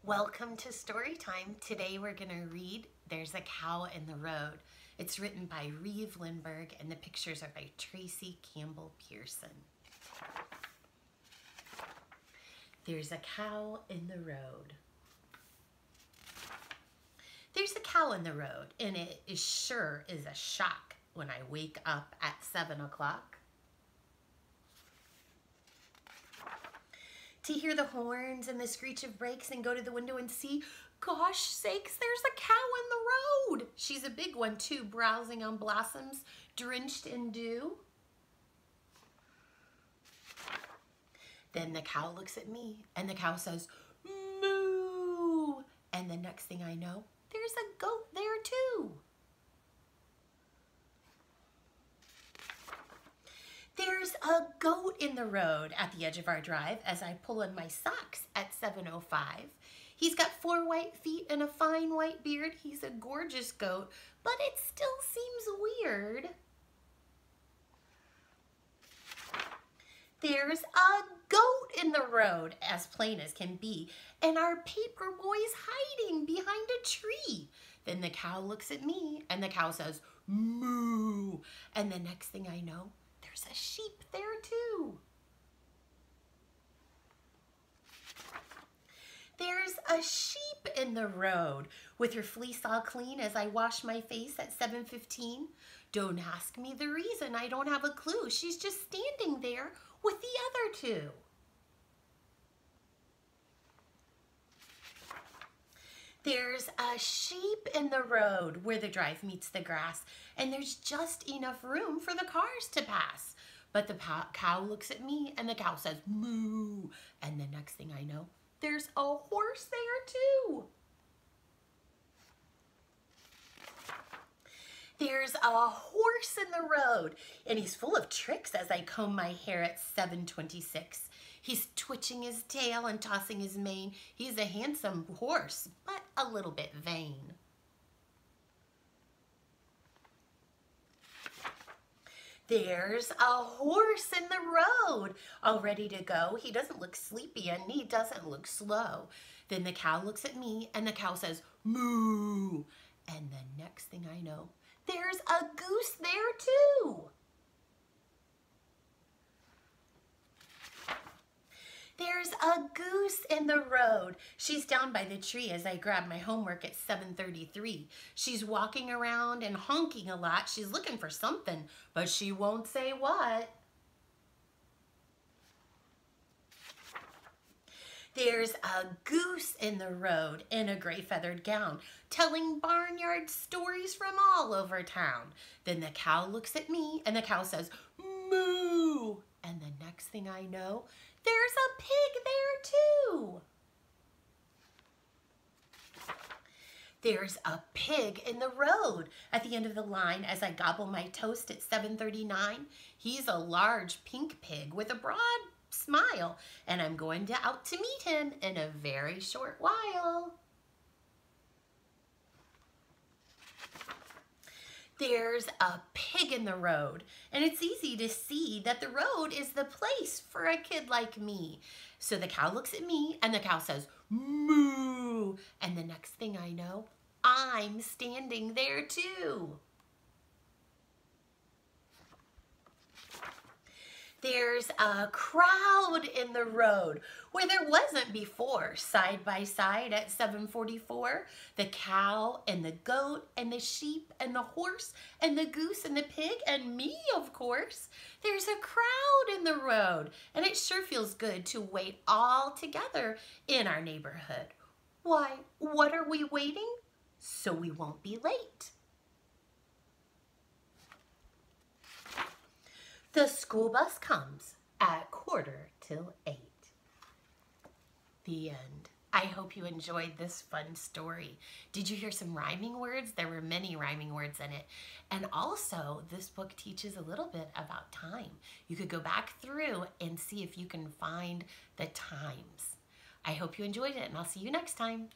Welcome to story time. Today we're going to read There's a Cow in the Road. It's written by Reeve Lindbergh and the pictures are by Tracy Campbell Pearson. There's a cow in the road. There's a cow in the road, and it sure is a shock when I wake up at 7 o'clock to hear the horns and the screech of brakes and go to the window and see, gosh sakes, there's a cow in the road. She's a big one too, browsing on blossoms drenched in dew. Then the cow looks at me and the cow says, moo. And the next thing I know, there's a goat there too. There's a goat in the road at the edge of our drive as I pull in my socks at 7:05. He's got 4 white feet and a fine white beard. He's a gorgeous goat, but it still seems weird. There's a goat in the road, as plain as can be, and our paper boy's hiding behind a tree. Then the cow looks at me and the cow says, moo. And the next thing I know, there's a sheep there too. There's a sheep in the road with her fleece all clean as I wash my face at 7:15. Don't ask me the reason, I don't have a clue. She's just standing there with the other two. There's a sheep in the road where the drive meets the grass, and there's just enough room for the cars to pass. But the cow looks at me and the cow says, moo. And the next thing I know, there's a horse there too. There's a horse in the road, and he's full of tricks as I comb my hair at 7:26. He's twitching his tail and tossing his mane. He's a handsome horse, but a little bit vain. There's a horse in the road, all ready to go. He doesn't look sleepy and he doesn't look slow. Then the cow looks at me and the cow says, moo. And the next thing I know, there's a goose there too. There's a goose in the road. She's down by the tree as I grab my homework at 7:33. She's walking around and honking a lot. She's looking for something, but she won't say what. There's a goose in the road in a gray feathered gown, telling barnyard stories from all over town. Then the cow looks at me and the cow says, moo. And the next thing I know, there's a pig there too. There's a pig in the road at the end of the line as I gobble my toast at 7:39. He's a large pink pig with a broad smile, and I'm going out to meet him in a very short while. There's a pig in the road, and it's easy to see that the road is the place for a kid like me. So the cow looks at me and the cow says, moo. And the next thing I know, I'm standing there too. There's a crowd in the road where there wasn't before, side by side at 7:44. The cow and the goat and the sheep and the horse and the goose and the pig and me, of course. There's a crowd in the road, and it sure feels good to wait all together in our neighborhood. Why, what are we waiting? So we won't be late. The school bus comes at 7:45. The end. I hope you enjoyed this fun story. Did you hear some rhyming words? There were many rhyming words in it. And also, this book teaches a little bit about time. You could go back through and see if you can find the times. I hope you enjoyed it, and I'll see you next time.